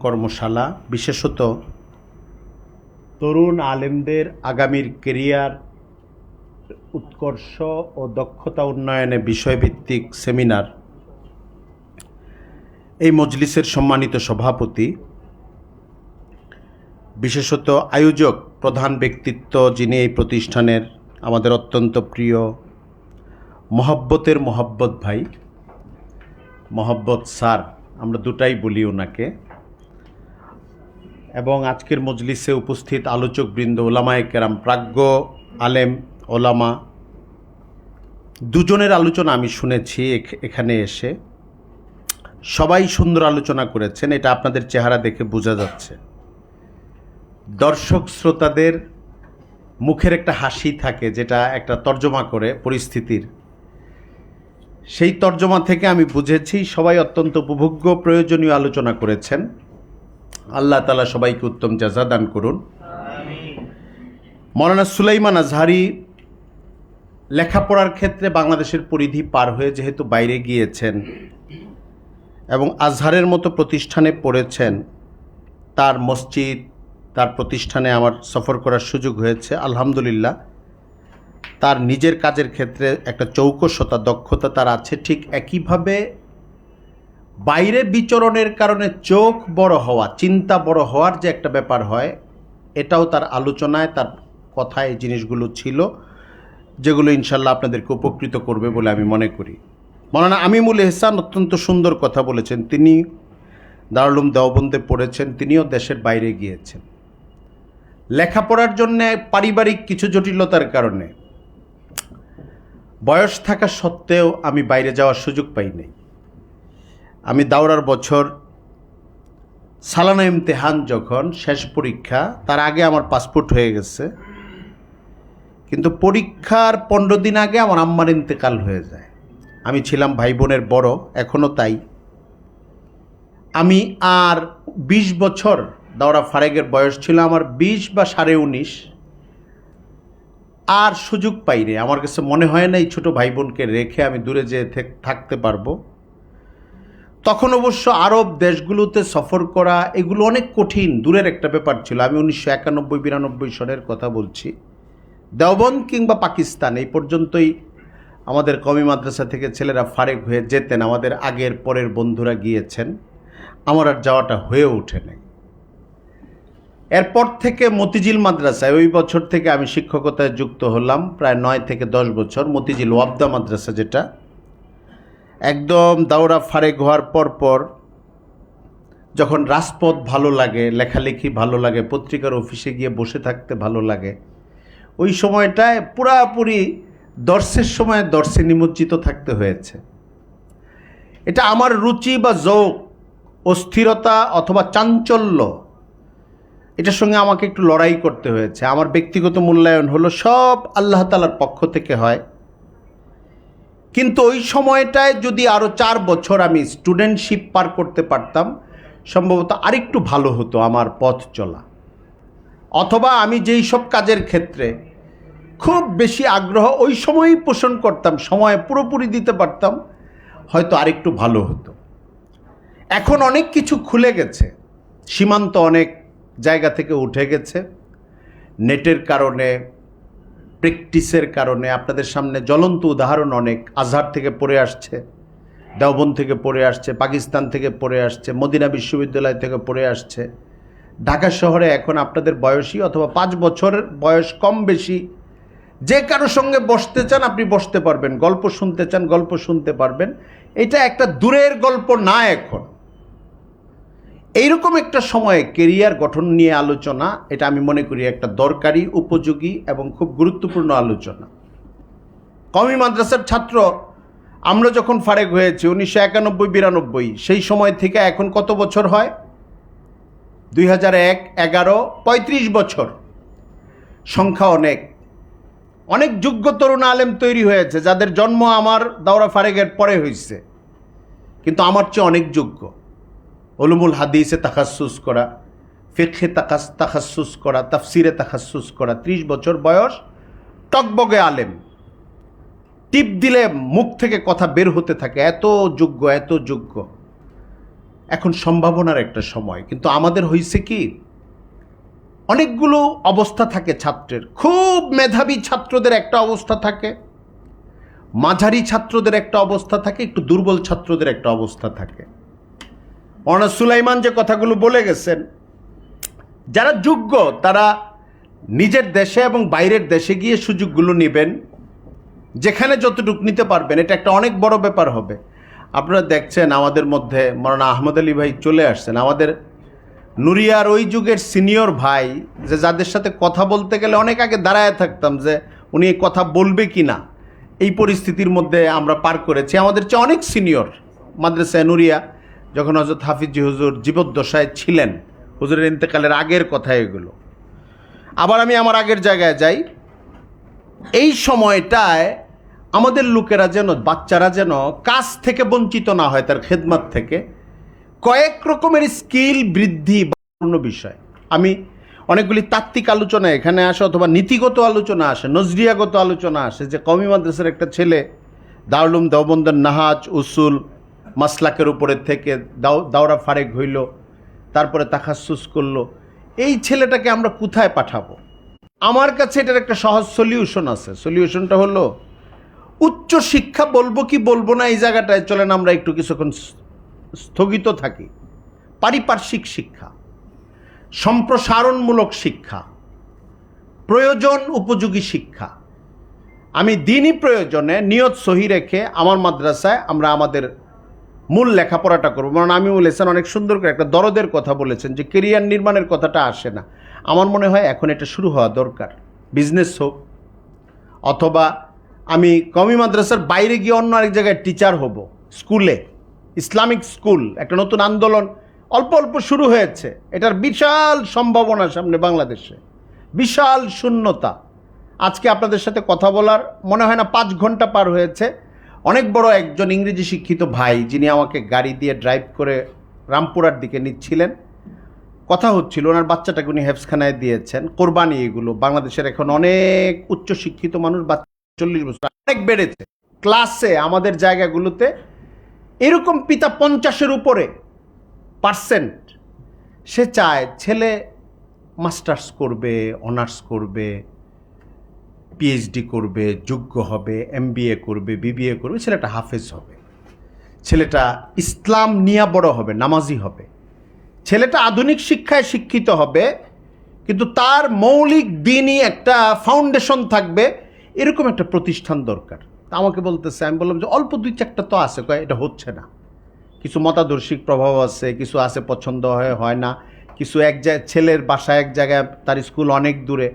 কর্মশালা বিশেষত তরুণ আলেমদের আগামীর কেরিয়ার উৎকর্ষ ও দক্ষতা উন্নয়নে বিষয়ভিত্তিক সেমিনার। এই মজলিসের সম্মানিত সভাপতি, বিশেষত আয়োজক প্রধান ব্যক্তিত্ব, যিনি এই প্রতিষ্ঠানের আমাদের অত্যন্ত প্রিয় মহব্বতের মহব্বত ভাই, মহব্বত স্যার, আমরা দুটাই বলি ওনাকে, এবং আজকের মজলিসে উপস্থিত আলোচকবৃন্দ, ওলামায়ে কেরাম, প্রাজ্ঞ আলেম ওলামা, দুজনের আলোচনা আমি শুনেছি এখানে এসে। সবাই সুন্দর আলোচনা করেছেন, এটা আপনাদের চেহারা দেখে বোঝা যাচ্ছে। দর্শক শ্রোতাদের মুখের একটা হাসি থাকে, যেটা একটা তর্জমা করে পরিস্থিতির। সেই তর্জমা থেকে আমি বুঝেছি সবাই অত্যন্ত উপভোগ্য প্রয়োজনীয় আলোচনা করেছেন। আল্লাহ তাআলা সবাইকে উত্তম জাযা দান করুন। মৌলানা সুলাইমান আজহারী লেখাপড়ার ক্ষেত্রে বাংলাদেশের পরিধি পার হয়ে যেহেতু বাইরে গিয়েছেন এবং আজহারের মতো প্রতিষ্ঠানে পড়েছেন, তার মসজিদ, তার প্রতিষ্ঠানে আমার সফর করার সুযোগ হয়েছে। আলহামদুলিল্লাহ, তার নিজের কাজের ক্ষেত্রে একটা চৌকসতা, দক্ষতা তার আছে। ঠিক একইভাবে বাইরে বিচরণের কারণে চোখ বড় হওয়া, চিন্তা বড় হওয়ার যে একটা ব্যাপার হয়, এটাও তার আলোচনায়, তার কথায় এই জিনিসগুলো ছিল, যেগুলো ইনশাল্লাহ আপনাদেরকে উপকৃত করবে বলে আমি মনে করি। মৌলানা আমিমুল এহসান অত্যন্ত সুন্দর কথা বলেছেন। তিনি দারুল উলুম দেওবন্দে পড়েছেন, তিনিও দেশের বাইরে গিয়েছেন লেখাপড়ার জন্যে। পারিবারিক কিছু জটিলতার কারণে বয়স থাকা সত্ত্বেও আমি বাইরে যাওয়ার সুযোগ পাই নাই। আমি দাওরার বছর সালানা ইমতেহান যখন শেষ পরীক্ষা, তার আগে আমার পাসপোর্ট হয়ে গেছে, কিন্তু পরীক্ষার 15 দিন আগে আমার আম্মার ইন্তেকাল হয়ে যায়। আমি ছিলাম ভাই বোনের বড়, এখনও তাই। আমি আর 20 বছর, দাওরা ফারেগের বয়স ছিল আমার 20 বা 19.5, আর সুযোগ পাইনি। আমার কাছে মনে হয় না এই ছোটো ভাই বোনকে রেখে আমি দূরে যেয়ে থাকতে পারবো। তখন অবশ্য আরব দেশগুলোতে সফর করা, এগুলো অনেক কঠিন, দূরের একটা ব্যাপার ছিল। আমি 1991-92 সনের কথা বলছি। দেওবন্দ কিংবা পাকিস্তান এই পর্যন্তই আমাদের কওমি মাদ্রাসা থেকে ছেলেরা ফারেক হয়ে যেতেন, আমাদের আগের পরের বন্ধুরা গিয়েছেন, আমার আর যাওয়াটা হয়ে ওঠে নাই। এরপর থেকে মতিঝিল মাদ্রাসায়, ওই বছর থেকে আমি শিক্ষকতায় যুক্ত হলাম, প্রায় 9 থেকে 10 বছর। মতিঝিল ওয়াবদা মাদ্রাসা, যেটা একদম দাওরা ফারেক হওয়ার পর যখন রাজপথ ভালো লাগে, লেখালেখি ভালো লাগে, পত্রিকার অফিসে গিয়ে বসে থাকতে ভালো লাগে, ওই সময়টায় পুরাপুরি দর্শের সময় দর্শে নিমজ্জিত থাকতে হয়েছে। এটা আমার রুচি বা যৌক, অস্থিরতা অথবা চাঞ্চল্য, এটার সঙ্গে আমাকে একটু লড়াই করতে হয়েছে। আমার ব্যক্তিগত মূল্যায়ন হলো সব আল্লাহ তাআলার পক্ষ থেকে হয়, কিন্তু ওই সময়টায় যদি আরও 4 বছর আমি স্টুডেন্টশিপ পার করতে পারতাম, সম্ভবত আরেকটু ভালো হতো আমার পথ চলা। অথবা আমি যেই সব কাজের ক্ষেত্রে খুব বেশি আগ্রহ ওই সময়ই পোষণ করতাম, সময় পুরোপুরি দিতে পারতাম, হয়তো আরেকটু ভালো হতো। এখন অনেক কিছু খুলে গেছে, সীমান্ত অনেক জায়গা থেকে উঠে গেছে। নেটের কারণে, প্র্যাকটিসের কারণে আপনাদের সামনে জ্বলন্ত উদাহরণ অনেক। আজহার থেকে পড়ে আসছে, দেওবন্দ থেকে পড়ে আসছে, পাকিস্তান থেকে পড়ে আসছে, মদিনা বিশ্ববিদ্যালয় থেকে পড়ে আসছে। ঢাকা শহরে এখন আপনাদের বয়সী অথবা 5 বছরের বয়স কম বেশি যে কারো সঙ্গে বসতে চান আপনি বসতে পারবেন, গল্প শুনতে চান গল্প শুনতে পারবেন। এটা একটা দূরের গল্প না। এখন এইরকম একটা সময়ে কেরিয়ার গঠন নিয়ে আলোচনা, এটা আমি মনে করি একটা দরকারি, উপযোগী এবং খুব গুরুত্বপূর্ণ আলোচনা। কওমি মাদ্রাসার ছাত্র আমরা যখন ফারেক হয়েছি 1991-92, সেই সময় থেকে এখন কত বছর হয়? 2001, 11, 35 বছর। সংখ্যা অনেক। অনেক যোগ্য তরুণ আলেম তৈরি হয়েছে, যাদের জন্ম আমার দাওরা ফারেকের পরে হয়েছে, কিন্তু আমার চেয়ে অনেক যোগ্য। উলুমুল হাদিসে তাখাসুস করা, ফিকহে তাখাসুস করা, তাফসিরে তাখাসুস করা, 30 বছর বয়স, টকবগে আলেম, টিপ দিলে মুখ থেকে কথা বের হতে থাকে, এত যোগ্য, এত যোগ্য। এখন সম্ভাবনার একটা সময়, কিন্তু আমাদের হয়েছে কি, অনেকগুলো অবস্থা থাকে ছাত্রের। খুব মেধাবী ছাত্রদের একটা অবস্থা থাকে, মাঝারি ছাত্রদের একটা অবস্থা থাকে, একটু দুর্বল ছাত্রদের একটা অবস্থা থাকে। মাওলানা সুলাইমান যে কথাগুলো বলে গেছেন, যারা যোগ্য তারা নিজের দেশে এবং বাইরের দেশে গিয়ে সুযোগগুলো নেবেন, যেখানে যতটুকু নিতে পারবেন, এটা একটা অনেক বড় ব্যাপার হবে। আপনারা দেখছেন আমাদের মধ্যে মাওলানা আহমদ আলী ভাই চলে আসছেন, আমাদের নুরিয়ার ওই যুগের সিনিয়র ভাই, যে যাদের সাথে কথা বলতে গেলে অনেক আগে দাঁড়ায় থাকতাম যে উনি এই কথা বলবে কি না, এই পরিস্থিতির মধ্যে আমরা পার করেছি। আমাদের চেয়ে অনেক সিনিয়র মাদ্রাসায় নুরিয়া, যখন হযরত হাফিজি হুজুর জীবদ্দশায় ছিলেন, হুজুরের ইন্তেকালের আগের কথা এগুলো। আবার আমি আমার আগের জায়গায় যাই, এই সময়টায় আমাদের লোকেরা যেন, বাচ্চারা যেন কাজ থেকে বঞ্চিত না হয়, তার খেদমত থেকে কয়েক রকমের স্কিল বৃদ্ধি অন্য বিষয়। আমি অনেকগুলি তাত্ত্বিক আলোচনা এখানে আসে, অথবা নীতিগত আলোচনা আসে, নজরিয়াগত আলোচনা আসে, যে কওমি মাদ্রাসার একটা ছেলে দারুল উলুম দেওবন্দের নাহাজ উসুল মাসলাকের উপরে থেকে দাওরা ফারেক হইল, তারপরে তাখাসুস করলো, এই ছেলেটাকে আমরা কোথায় পাঠাবো? আমার কাছে এটার একটা সহজ সলিউশন আছে। সলিউশনটা হলো, উচ্চ শিক্ষা বলবো কি বলবো না এই জায়গাটায় চলেন আমরা একটু কিছুক্ষণ স্থগিত থাকি। পারিপার্শ্বিক শিক্ষা, সম্প্রসারণমূলক শিক্ষা, প্রয়োজন উপযোগী শিক্ষা। আমি দিনই প্রয়োজনে নিয়ত সহি রেখে আমার মাদ্রাসায় আমরা আমাদের মূল লেখাপড়াটা করবো। কারণ আমি বলেছেন অনেক সুন্দর করে একটা দরদের কথা বলেছেন, যে কেরিয়ার নির্মাণের কথাটা আসে না। আমার মনে হয় এখন এটা শুরু হওয়া দরকার। বিজনেস হোক, অথবা আমি কওমি মাদ্রাসার বাইরে গিয়ে অন্য আরেক জায়গায় টিচার হব, স্কুলে, ইসলামিক স্কুল, একটা নতুন আন্দোলন অল্প অল্প শুরু হয়েছে। এটার বিশাল সম্ভাবনা সামনে বাংলাদেশে, বিশাল শূন্যতা। আজকে আপনাদের সাথে কথা বলার মনে হয় না 5 ঘন্টা পার হয়েছে। অনেক বড় একজন ইংরেজি শিক্ষিত ভাই, যিনি আমাকে গাড়ি দিয়ে ড্রাইভ করে রামপুরার দিকে নিচ্ছিলেন, কথা হচ্ছিল, ওনার বাচ্চাটাকে উনি হেফজখানায় দিয়েছেন, কোরবানি। এগুলো বাংলাদেশের এখন অনেক উচ্চশিক্ষিত মানুষ, 40 বছর অনেক বেড়েছে ক্লাসে আমাদের জায়গাগুলোতে, এরকম পিতা 50-এর উপরে %। সে চায় ছেলে মাস্টার্স করবে, অনার্স করবে, পিএইচডি করবে, যোগ্য হবে, MBA করবে, BBA করবে, ছেলেটা হাফেজ হবে, ছেলেটা ইসলাম নিয়ে বড় হবে, নামাজি হবে, ছেলেটা আধুনিক শিক্ষায় শিক্ষিত হবে, কিন্তু তার মৌলিক দিনই একটা ফাউন্ডেশন থাকবে। এরকম একটা প্রতিষ্ঠান দরকার। আমাকে বলতেছে, আমি বললাম যে অল্প 2-4টা তো আছে, এটা হচ্ছে না। কিছু মতাদর্শিক প্রভাব আছে, কিছু আছে পছন্দ হয় না, কিছু এক জায়গায় ছেলের বাসা এক জায়গায়, তার স্কুল অনেক দূরে।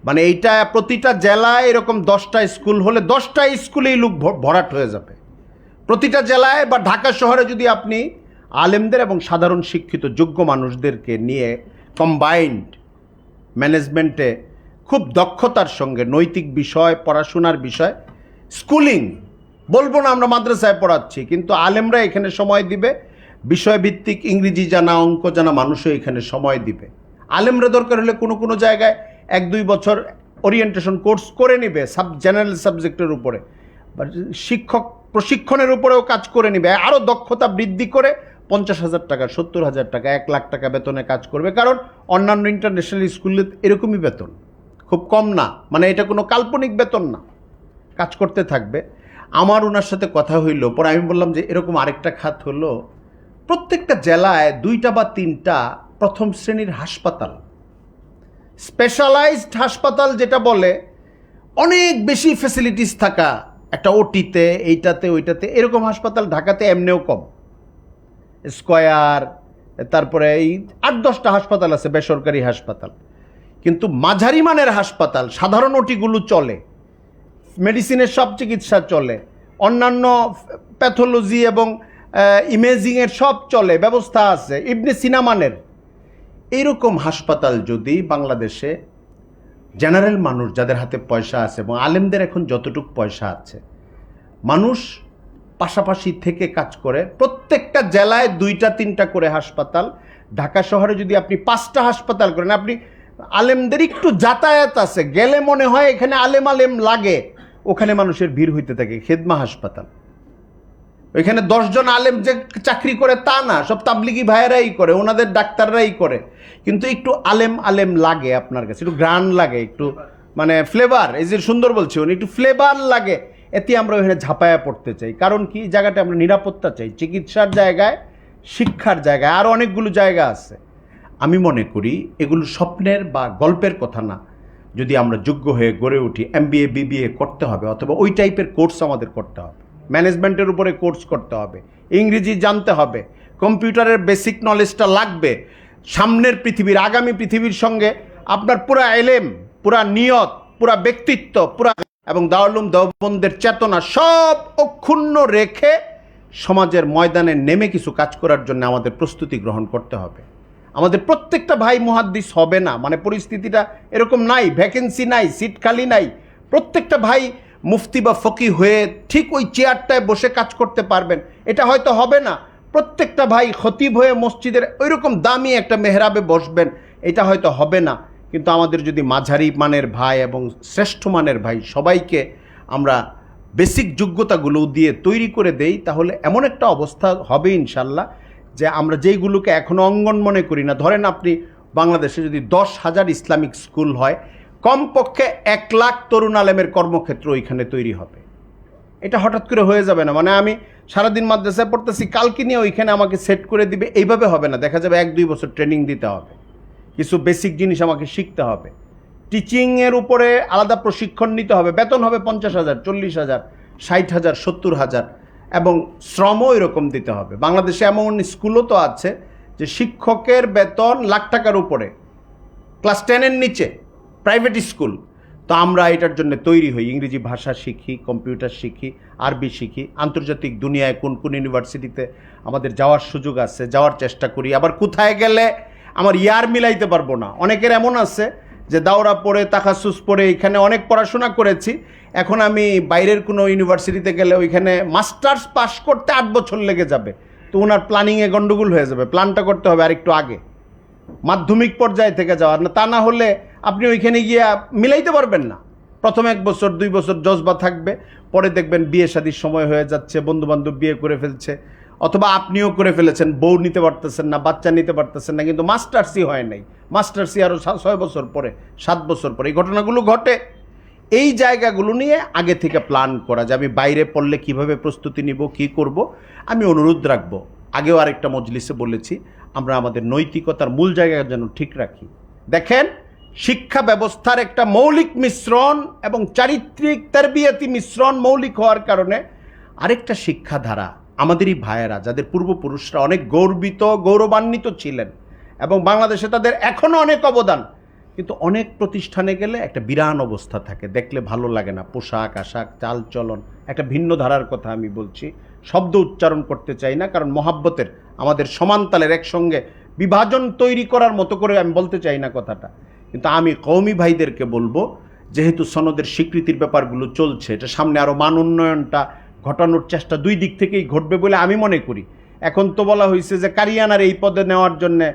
মানে এইটা প্রতিটা জেলায় এরকম 10টা স্কুল হলে 10টা স্কুলেই লোক ভরাট হয়ে যাবে। প্রতিটা জেলায় বা ঢাকা শহরে যদি আপনি আলেমদের এবং সাধারণ শিক্ষিত যোগ্য মানুষদেরকে নিয়ে কম্বাইন্ড ম্যানেজমেন্টে খুব দক্ষতার সঙ্গে নৈতিক বিষয়, পড়াশোনার বিষয়, স্কুলিং বলবো না আমরা মাদ্রাসায় পড়াচ্ছি, কিন্তু আলেমরা এখানে সময় দিবে, বিষয়ভিত্তিক ইংরেজি জানা, অঙ্ক জানা মানুষও এখানে সময় দিবে। আলেমরা দরকার হলে কোনো কোনো জায়গায় 1-2 বছর ওরিয়েন্টেশন কোর্স করে নেবে জেনারেল সাবজেক্টের উপরে, শিক্ষক প্রশিক্ষণের উপরেও কাজ করে নেবে, আরও দক্ষতা বৃদ্ধি করে 50,000 টাকা, 70,000 টাকা, 1 লাখ টাকা বেতনে কাজ করবে। কারণ অন্যান্য ইন্টারন্যাশনাল স্কুলে এরকমই বেতন, খুব কম না, মানে এটা কোনো কাল্পনিক বেতন না, কাজ করতে থাকবে। আমার ওনার সাথে কথা হইল, পরে আমি বললাম যে এরকম আরেকটা খাত হলো, প্রত্যেকটা জেলায় 2টা বা 3টা প্রথম শ্রেণীর হাসপাতাল, স্পেশালাইজড হাসপাতাল যেটা বলে, অনেক বেশি ফ্যাসিলিটিস থাকা, একটা ওটিতে, এইটাতে, ওইটাতে, এরকম হাসপাতাল ঢাকাতে এমনিও কম। স্কয়ার, তারপরে এই 8-10টা হাসপাতাল আছে বেসরকারি হাসপাতাল, কিন্তু মাঝারি মানের হাসপাতাল, সাধারণ ওটিগুলো চলে, মেডিসিনের সব চিকিৎসা চলে, অন্যান্য প্যাথোলজি এবং ইমেজিংয়ের সব চলে, ব্যবস্থা আছে, ইবনে সিনা মানের। এইরকম হাসপাতাল যদি বাংলাদেশে জেনারেল মানুষ, যাদের হাতে পয়সা আছে, এবং আলেমদের এখন যতটুকু পয়সা আছে, মানুষ পাশাপাশি থেকে কাজ করে, প্রত্যেকটা জেলায় 2টা-3টা করে হাসপাতাল, ঢাকা শহরে যদি আপনি 5টা হাসপাতাল করেন, আপনি আলেমদের একটু যাতায়াত আছে, গেলে মনে হয় এখানে আলেম লাগে, ওখানে মানুষের ভিড় হইতে থাকে। খেদমা হাসপাতাল, ওইখানে 10 জন আলেম যে চাকরি করে তা না, সব তাবলিগি ভাইয়েরাই করে, ওনাদের ডাক্তাররাই করে। কিন্তু একটু আলেম আলেম লাগে আপনার কাছে, একটু গ্রান লাগে, একটু মানে ফ্লেভার, এই যে সুন্দর বলছি উনি, একটু ফ্লেভার লাগে, এতে আমরা ওখানে ঝাঁপায়া পড়তে চাই। কারণ কি, জায়গাটা আমরা নিরাপত্তা চাই, চিকিৎসার জায়গায়, শিক্ষার জায়গায়, আর অনেকগুলো জায়গা আছে। আমি মনে করি এগুলো স্বপ্নের বা গল্পের কথা না। যদি আমরা যোগ্য হয়ে গড়ে উঠি, MBA BBA করতে হবে, অথবা ওই টাইপের কোর্স আমাদের করতে হবে, ম্যানেজমেন্টের উপরে কোর্স করতে হবে, ইংরেজি জানতে হবে, কম্পিউটারের বেসিক নলেজটা লাগবে। সামনের পৃথিবীর, আগামী পৃথিবীর সঙ্গে আপনার পুরা এলেম, পুরা নিয়ত, পুরা ব্যক্তিত্ব, পুরা এবং দারুল উলুম দেওবন্দের চেতনা সব অক্ষুণ্ণ রেখে সমাজের ময়দানে নেমে কিছু কাজ করার জন্য আমাদের প্রস্তুতি গ্রহণ করতে হবে। আমাদের প্রত্যেকটা ভাই মুহাদ্দিস হবে না, মানে পরিস্থিতিটা এরকম নাই, ভ্যাকেন্সি নাই, সিট খালি নাই। প্রত্যেকটা ভাই মুফতি বা ফকি হয়ে ঠিক ওই চেয়ারটায় বসে কাজ করতে পারবেন, এটা হয়তো হবে না। প্রত্যেকটা ভাই খতিব হয়ে মসজিদের ওইরকম দামি একটা মেহরাবে বসবেন, এটা হয়তো হবে না। কিন্তু আমাদের যদি মাঝারি মানের ভাই এবং শ্রেষ্ঠ মানের ভাই সবাইকে আমরা বেসিক যোগ্যতাগুলো দিয়ে তৈরি করে দেই, তাহলে এমন একটা অবস্থা হবে ইনশাল্লাহ যে আমরা যেইগুলোকে এখনও অঙ্গন মনে করি না, ধরেন আপনি বাংলাদেশে যদি 10,000 ইসলামিক স্কুল হয়, কমপক্ষে 1 লাখ তরুণ আলেমের কর্মক্ষেত্র ওইখানে তৈরি হবে। এটা হঠাৎ করে হয়ে যাবে না, মানে আমি সারাদিন মাদ্রাসায় পড়তেছি, কালকে নিয়ে ওইখানে আমাকে সেট করে দিবে, এইভাবে হবে না। দেখা যাবে 1-2 বছর ট্রেনিং দিতে হবে, কিছু বেসিক জিনিস আমাকে শিখতে হবে, টিচিংয়ের উপরে আলাদা প্রশিক্ষণ নিতে হবে, বেতন হবে 50,000, 40,000, 60,000, 70,000, এবং শ্রমও এরকম দিতে হবে। বাংলাদেশে এমন স্কুলও তো আছে যে শিক্ষকের বেতন লাখ টাকার উপরে, ক্লাস 10-এর নিচে, প্রাইভেট স্কুল। তো আমরা এটার জন্য তৈরি হই, ইংরেজি ভাষা শিখি, কম্পিউটার শিখি, আরবি শিখি, আন্তর্জাতিক দুনিয়ায় কোন কোন ইউনিভার্সিটিতে আমাদের যাওয়ার সুযোগ আছে, যাওয়ার চেষ্টা করি। আবার কোথায় গেলে আমার ইয়ার মিলাইতে পারবো না, অনেকের এমন আছে যে দাওরা পড়ে, তাখাসুস পড়ে, এখানে অনেক পড়াশোনা করেছি, এখন আমি বাইরের কোনো ইউনিভার্সিটিতে গেলে ওইখানে মাস্টার্স পাস করতে 8 বছর লেগে যাবে, তো ওনার প্ল্যানিংয়ে গন্ডগোল হয়ে যাবে। প্ল্যানটা করতে হবে আরেকটু আগে, মাধ্যমিক পর্যায়ে থেকে যাওয়ার না, তা না হলে আপনি ওইখানে গিয়ে মিলাইতে পারবেন না। প্রথম 1 বছর 2 বছর জজবা থাকবে, পরে দেখবেন বিয়ে শাদির সময় হয়ে যাচ্ছে, বন্ধুবান্ধব বিয়ে করে ফেলছে, অথবা আপনিও করে ফেলেছেন, বউ নিতে পারতেছেন না, বাচ্চা নিতে পারতেছেন না, কিন্তু মাস্টার্সই হয় নাই। মাস্টার্সই আরও 6 বছর পরে, 7 বছর পরে এই ঘটনাগুলো ঘটে। এই জায়গাগুলো নিয়ে আগে থেকে প্ল্যান করা, যে আমি বাইরে পড়লে কিভাবে প্রস্তুতি নিব, কি করব। আমি অনুরোধ রাখবো, আগেও আরেকটা মজলিসে বলেছি, আমরা আমাদের নৈতিকতার মূল জায়গা যেন ঠিক রাখি। দেখেন, শিক্ষা ব্যবস্থার একটা মৌলিক মিশ্রণ এবং চারিত্রিক তারবিয়াতি মিশ্রণ মৌলিক হওয়ার কারণে আরেকটা শিক্ষাধারা, আমাদেরই ভাইয়েরা যাদের পূর্বপুরুষরা অনেক গৌরবান্বিত ছিলেন, এবং বাংলাদেশে তাদের এখনও অনেক অবদান, কিন্তু অনেক প্রতিষ্ঠানে গেলে একটা বিরান অবস্থা থাকে, দেখলে ভালো লাগে না, পোশাক আশাক, চাল চলন, একটা ভিন্ন ধারার কথা আমি বলছি, শব্দ উচ্চারণ করতে চাই না, কারণ মহাব্বতের আমাদের সমানতালের একসঙ্গে বিভাজন তৈরি করার মতো করে আমি বলতে চাই না কথাটা। কিন্তু আমি কওমি ভাইদেরকে বলবো, যেহেতু সনদের স্বীকৃতির ব্যাপারগুলো চলছে, এটা সামনে আরও মান উন্নয়নটা ঘটানোর চেষ্টা 2 দিক থেকেই ঘটবে বলে আমি মনে করি। এখন তো বলা হয়েছে যে কারিয়ানার এই পদে নেওয়ার জন্যে,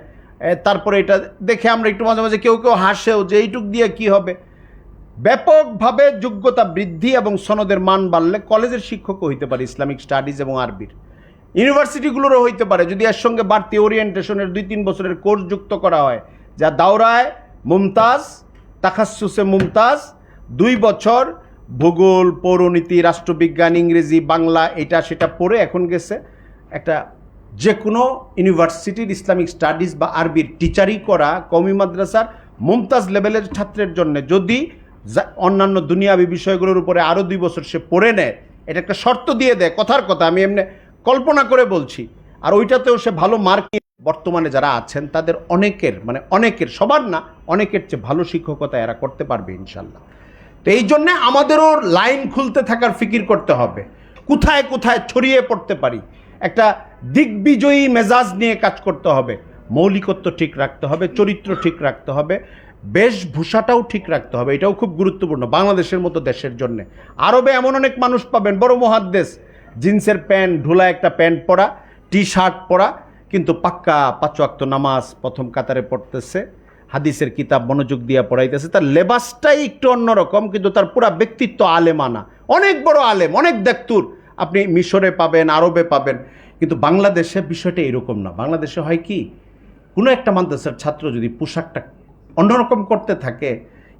তারপরে এটা দেখে আমরা একটু মাঝে মাঝে কেউ কেউ হাসেও যে এইটুক দিয়ে কি হবে। ব্যাপকভাবে যোগ্যতা বৃদ্ধি এবং সনদের মান বাড়লে কলেজের শিক্ষকও হইতে পারে ইসলামিক স্টাডিজ এবং আরবির, ইউনিভার্সিটিগুলোরও হইতে পারে, যদি এর সঙ্গে বাড়তি ওরিয়েন্টেশনের 2-3 বছরের কোর্স যুক্ত করা হয়, যা দাওরায় মুমতাজ, তাখাসুসে মুমতাজ, 2 বছর ভূগোল, পৌরনীতি, রাষ্ট্রবিজ্ঞান, ইংরেজি, বাংলা, এটা সেটা পড়ে এখন গেছে একটা যে কোনো ইউনিভার্সিটির ইসলামিক স্টাডিজ বা আরবির টিচারই করা কওমি মাদ্রাসার মুমতাজ লেভেলের ছাত্রের জন্য যদি অন্যান্য দুনিয়াবি বিষয়গুলোর উপরে আরও 2 বছর সে পড়ে নেয়, এটা একটা শর্ত দিয়ে দেয়, কথার কথা আমি এমনি কল্পনা করে বলছি, আর ওইটাতেও সে ভালো মার্ক, বর্তমানে যারা আছেন তাদের অনেকের সবার না, অনেকের চেয়ে ভালো শিক্ষকতা এরা করতে পারবে ইনশাল্লাহ। তো এই জন্যে আমাদেরও লাইন খুলতে থাকার ফিকির করতে হবে, কোথায় কোথায় ছড়িয়ে পড়তে পারি, একটা দিগ্বিজয়ী মেজাজ নিয়ে কাজ করতে হবে, মৌলিকত্ব ঠিক রাখতে হবে, চরিত্র ঠিক রাখতে হবে, বেশভূষাটাও ঠিক রাখতে হবে, এটাও খুব গুরুত্বপূর্ণ বাংলাদেশের মতো দেশের জন্য। আরবে এমন অনেক মানুষ পাবেন বড় মুহাদ্দিস, জিন্সের প্যান্ট, ঢোলা একটা প্যান্ট পরা, টি-শার্ট পরা, কিন্তু পাক্কা 5 ওয়াক্ত নামাজ প্রথম কাতারে পড়তেছে, হাদিসের কিতাব মনোযোগ দিয়ে পড়াইতেছে, তার লেবাসটাই একটু অন্যরকম, কিন্তু তার পুরা ব্যক্তিত্ব আলেমানা, অনেক বড় আলেম, অনেক দেখতুর, আপনি মিশরে পাবেন, আরবে পাবেন, কিন্তু বাংলাদেশে বিষয়টা এরকম না। বাংলাদেশে হয় কি, কোনো একটা মাদ্রাসার ছাত্র যদি পোশাকটা অন্যরকম করতে থাকে,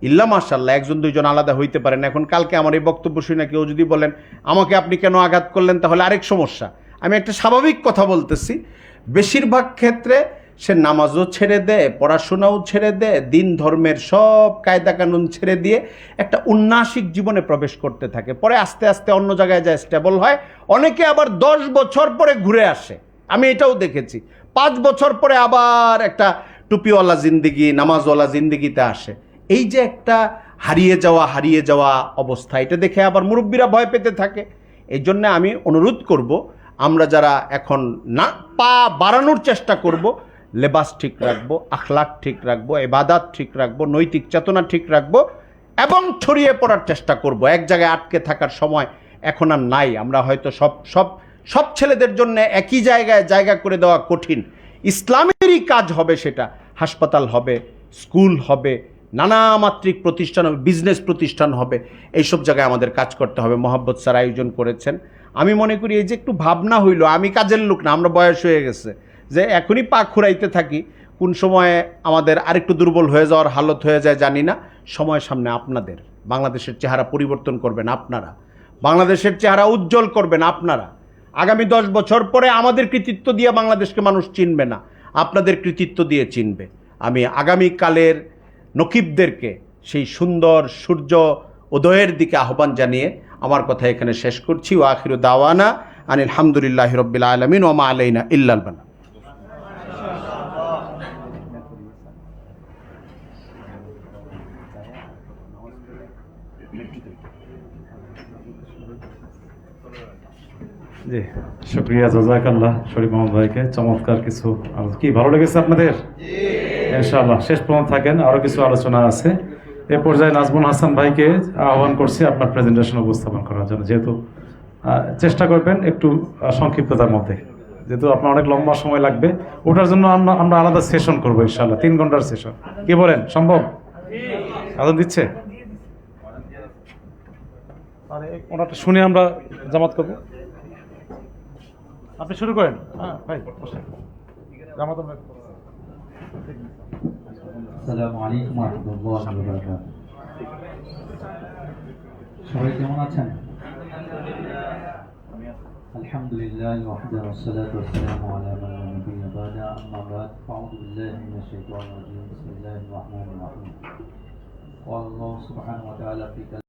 ইল্লা মাশাআল্লাহ একজন দুইজন আলাদা হইতে পারেন। এখন কালকে আমার এই বক্তব্য শুনে কেউ যদি বলেন আমাকে আপনি কেন আঘাত করলেন, তাহলে আরেক সমস্যা। আমি একটা স্বাভাবিক কথা বলতেছি। বেশিরভাগ ক্ষেত্রে সে নামাজও ছেড়ে দেয়, পড়াশোনাও ছেড়ে দেয়, দিন ধর্মের সব কায়দা কানুন ছেড়ে দিয়ে একটা উন্নাসিক জীবনে প্রবেশ করতে থাকে। পরে আস্তে আস্তে অন্য জায়গায় যায়, স্টেবল হয়। অনেকে আবার 10 বছর পরে ঘুরে আসে, আমি এটাও দেখেছি। 5 বছর পরে আবার একটা টুপিওয়ালা জিন্দিগি, নামাজওয়ালা জিন্দিগিতে আসে। এই যে একটা হারিয়ে যাওয়া অবস্থা, এটা দেখে আবার মুরব্বীরা ভয় পেতে থাকে। এই জন্য আমি অনুরোধ করব, আমরা যারা এখন না পা বাড়ানোর চেষ্টা করব, লেবাস ঠিক রাখবো, আখলাক ঠিক রাখবো, ইবাদত ঠিক রাখবো, নৈতিক চেতনা ঠিক রাখবো এবং ছড়িয়ে পড়ার চেষ্টা করব। এক জায়গায় আটকে থাকার সময় এখন আর নাই। আমরা হয়তো সব ছেলেদের জন্য একই জায়গায় জায়গা করে দেওয়া কঠিন। ইসলামেরই কাজ হবে, সেটা হাসপাতাল হবে, স্কুল হবে, নানা মাত্রিক প্রতিষ্ঠান হবে, বিজনেস প্রতিষ্ঠান হবে। এইসব জায়গায় আমাদের কাজ করতে হবে। মোহাব্বত স্যার আয়োজন করেছেন। আমি মনে করি এই যে একটু ভাবনা হইল, আমি কাজের লোক না, আমরা বয়স হয়ে গেছে, যে এখনই পা খুঁড়াইতে থাকি, কোন সময়ে আমাদের আরেকটু দুর্বল হয়ে যাওয়ার হালত হয়ে যায় জানি না। সময় সামনে আপনাদের। বাংলাদেশের চেহারা পরিবর্তন করবেন আপনারা, বাংলাদেশের চেহারা উজ্জ্বল করবেন আপনারা। আগামী 10 বছর পরে আমাদের কৃতিত্ব দিয়ে বাংলাদেশকে মানুষ চিনবে না, আপনাদের কৃতিত্ব দিয়ে চিনবে। আমি আগামীকালের নকিবদেরকে সেই সুন্দর সূর্য উদয়ের দিকে আহ্বান জানিয়ে আমার কথা এখানে শেষ করছি। ওয়া আখিরু দাওয়ানা আনিল হামদুলিল্লাহি রাব্বিল আলামিন ওয়া মা আলাইনা ইল্লাল বালাগ। জি, শুকরিয়া, জাযাকাল্লাহ শরীফ মোহাম্মদ ভাইকে। চমৎকার কিছু কি ভালো লেগেছে আপনাদের? ইনশাআল্লাহ শেষ পর্যন্ত থাকেন, আরো কিছু আলোচনা আছে। এ পর্যায়ে নাজমুল হাসান ভাইকে আহ্বান করছি আপনার প্রেজেন্টেশন উপস্থাপন করার জন্য। যেহেতু চেষ্টা করবেন একটু সংক্ষিপ্ততার মধ্যে, যেহেতু আপনার অনেক লম্বা সময় লাগবে। ওটার জন্য আমরা আলাদা সেশন করবো ইনশাআল্লাহ, 3 ঘন্টার সেশন। কি বলেন, সম্ভব? আদান দিচ্ছে, ওনারটা শুনে আমরা জামাত করবো। আপনি শুরু করেন। হ্যাঁ ভাই, জামাত। আসসালামু আলাইকুম ওয়া রাহমাতুল্লাহি ওয়া বারাকাতুহু। সবাই কেমন আছেন? আলহামদুলিল্লাহ ওয়াহদাহু ওয়াসসালাতু ওয়াসসালামু আলা মান লা নাবিয়্যা বা'দা, আম্মা বা'দ। আউযু বিল্লাহি মিনাশ শাইতানির রাজীম। বিসমিল্লাহির রাহমানির রাহিম। ওয়া আল্লাহু সুবহানাহু ওয়া তাআলা ফি